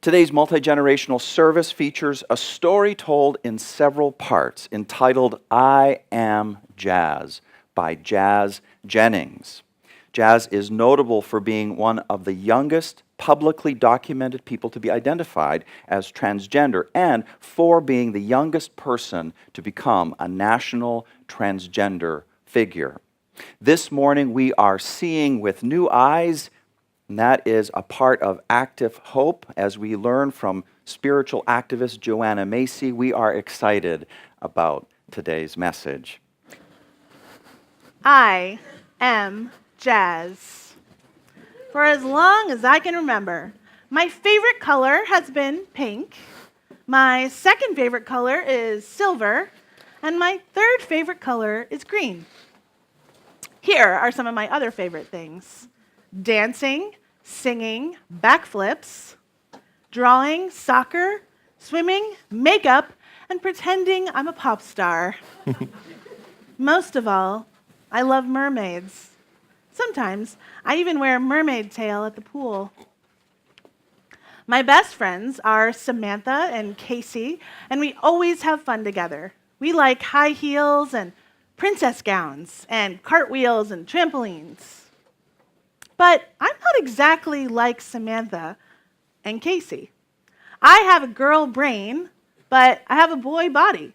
Today's multi-generational service features a story told in several parts entitled I Am Jazz by Jazz Jennings. Jazz is notable for being one of the youngest publicly documented people to be identified as transgender and for being the youngest person to become a national transgender figure. This morning we are seeing with new eyes, and that is a part of Active Hope. As we learn from spiritual activist Joanna Macy, we are excited about today's message. I am Jazz. For as long as I can remember, my favorite color has been pink, my second favorite color is silver, and my third favorite color is green. Here are some of my other favorite things: dancing, singing, backflips, drawing, soccer, swimming, makeup, and pretending I'm a pop star. Most of all, I love mermaids. Sometimes I even wear a mermaid tail at the pool. My best friends are Samantha and Casey, and we always have fun together. We like high heels and princess gowns and cartwheels and trampolines. But I'm not exactly like Samantha and Casey. I have a girl brain, but I have a boy body.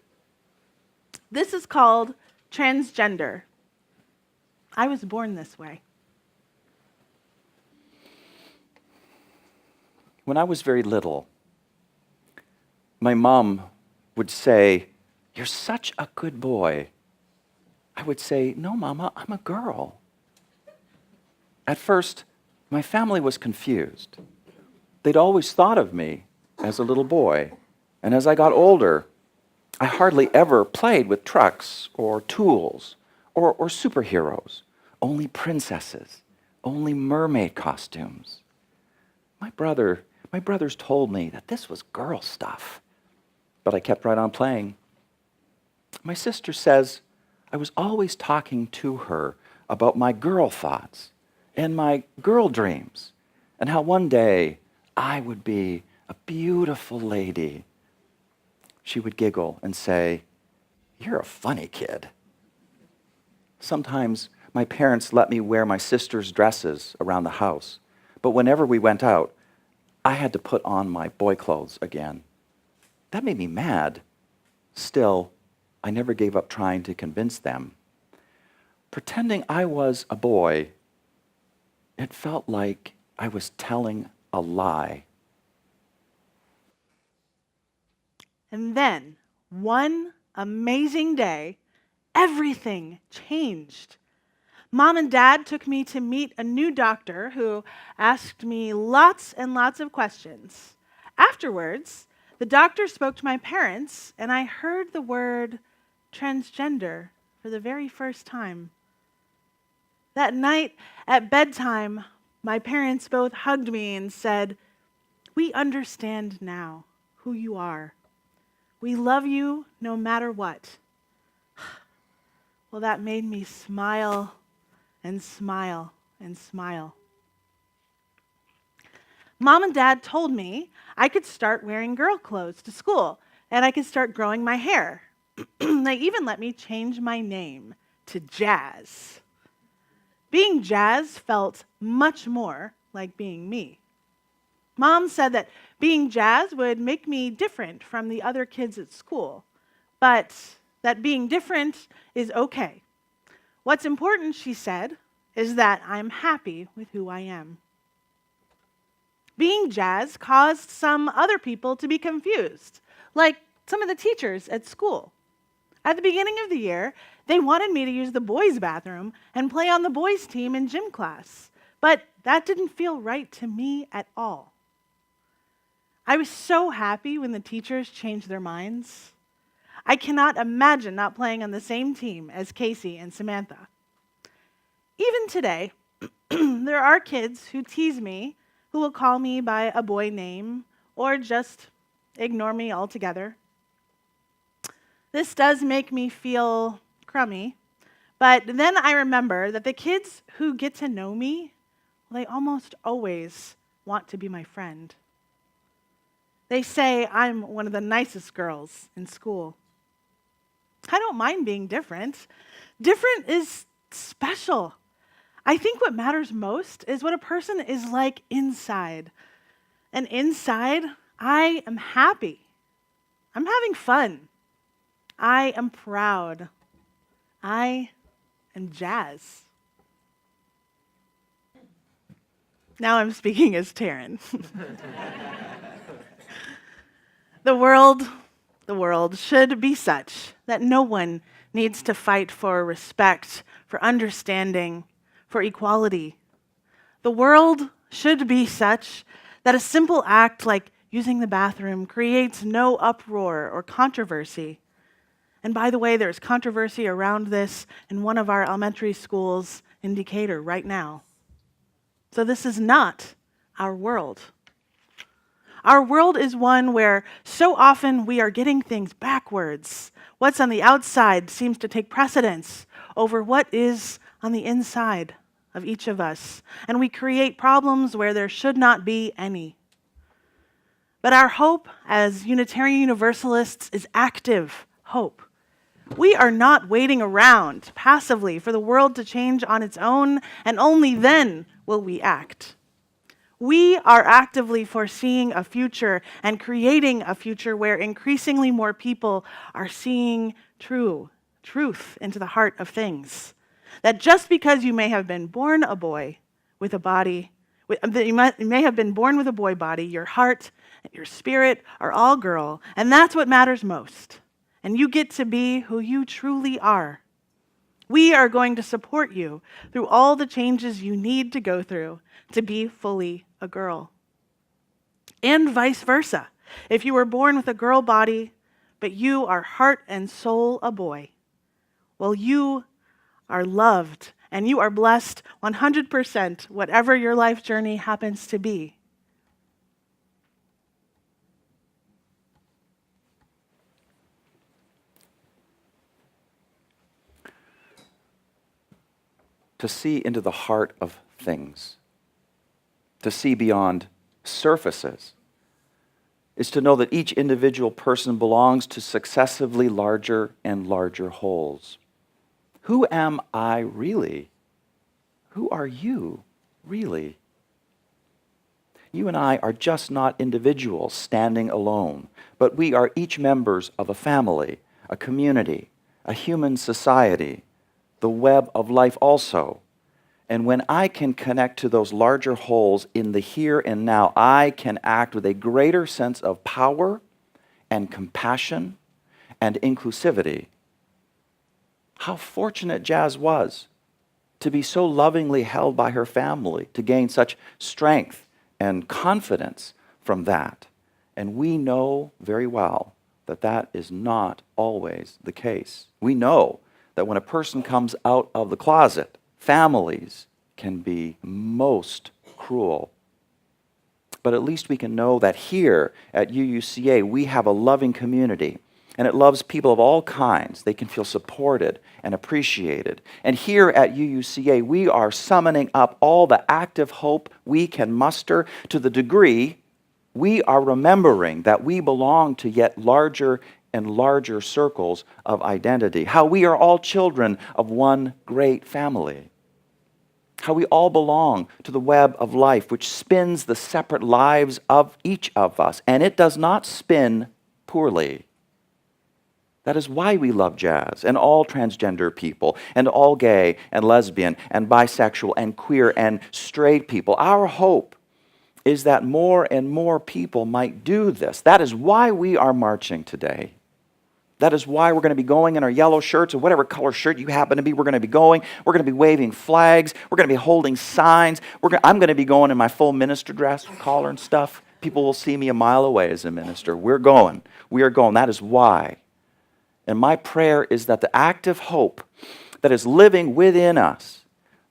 This is called transgender. I was born this way. When I was very little, my mom would say, "You're such a good boy." I would say, "No, Mama, I'm a girl." At first, my family was confused. They'd always thought of me as a little boy, and as I got older, I hardly ever played with trucks or tools or superheroes, only princesses, only mermaid costumes. My brothers told me that this was girl stuff, but I kept right on playing. My sister says I was always talking to her about my girl thoughts and my girl dreams, and how one day I would be a beautiful lady. She would giggle and say, "You're a funny kid." Sometimes my parents let me wear my sister's dresses around the house, but whenever we went out, I had to put on my boy clothes again. That made me mad. Still, I never gave up trying to convince them. Pretending I was a boy, it felt like I was telling a lie. And then, one amazing day, everything changed. Mom and Dad took me to meet a new doctor who asked me lots and lots of questions. Afterwards, the doctor spoke to my parents, and I heard the word transgender for the very first time. That night at bedtime, my parents both hugged me and said, "We understand now who you are. We love you no matter what." Well, that made me smile and smile and smile. Mom and Dad told me I could start wearing girl clothes to school and I could start growing my hair. They even let me change my name to Jazz. Being Jazz felt much more like being me. Mom said that being Jazz would make me different from the other kids at school, but that being different is okay. What's important, she said, is that I'm happy with who I am. Being Jazz caused some other people to be confused, like some of the teachers at school. At the beginning of the year, they wanted me to use the boys' bathroom and play on the boys' team in gym class, but that didn't feel right to me at all. I was so happy when the teachers changed their minds. I cannot imagine not playing on the same team as Casey and Samantha. Even today, there are kids who tease me, who will call me by a boy name or just ignore me altogether. This does make me feel crummy, but then I remember that the kids who get to know me, they almost always want to be my friend. They say I'm one of the nicest girls in school. I don't mind being different. Different is special. I think what matters most is what a person is like inside. And inside, I am happy. I'm having fun. I am proud. I am Jazz. Now I'm speaking as Taryn. The world should be such that no one needs to fight for respect, for understanding, for equality. The world should be such that a simple act like using the bathroom creates no uproar or controversy. And by the way, there's controversy around this in one of our elementary schools in Decatur right now. So this is not our world. Our world is one where so often we are getting things backwards. What's on the outside seems to take precedence over what is on the inside of each of us. And we create problems where there should not be any. But our hope as Unitarian Universalists is active hope. We are not waiting around passively for the world to change on its own, and only then will we act. We are actively foreseeing a future and creating a future where increasingly more people are seeing truth into the heart of things. That just because you may have been born a boy with a body, you may have been born with a boy body, your heart and your spirit are all girl, and that's what matters most. And you get to be who you truly are. We are going to support you through all the changes you need to go through to be fully a girl. And vice versa. If you were born with a girl body, but you are heart and soul a boy, well, you are loved and you are blessed 100%, whatever your life journey happens to be. To see into the heart of things, to see beyond surfaces, is to know that each individual person belongs to successively larger and larger wholes. Who am I really? Who are you really? You and I are just not individuals standing alone, but we are each members of a family, a community, a human society, the web of life also. And when I can connect to those larger wholes in the here and now, I can act with a greater sense of power and compassion and inclusivity. How fortunate Jazz was to be so lovingly held by her family, to gain such strength and confidence from that. And we know very well that that is not always the case. We know that when a person comes out of the closet, families can be most cruel. But at least we can know that here at UUCA, we have a loving community, and it loves people of all kinds. They can feel supported and appreciated. And here at UUCA, we are summoning up all the active hope we can muster to the degree we are remembering that we belong to yet larger and larger circles of identity, how we are all children of one great family, how we all belong to the web of life which spins the separate lives of each of us, and it does not spin poorly. That is why we love Jazz and all transgender people and all gay and lesbian and bisexual and queer and straight people. Our hope is that more and more people might do this. That is why we are marching today. That is why we're going to be going in our yellow shirts or whatever color shirt you happen to be. We're going to be going. We're going to be waving flags. We're going to be holding signs. I'm going to be going in my full minister dress, collar and stuff. People will see me a mile away as a minister. We're going. We are going. That is why. And my prayer is that the active hope that is living within us,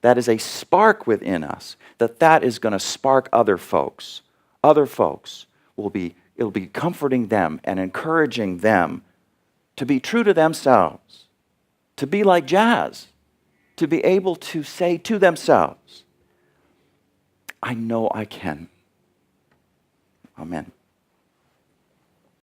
that is a spark within us, that is going to spark other folks. Other folks it'll be comforting them and encouraging them to be true to themselves, to be like Jazz, to be able to say to themselves, I know I can. Amen.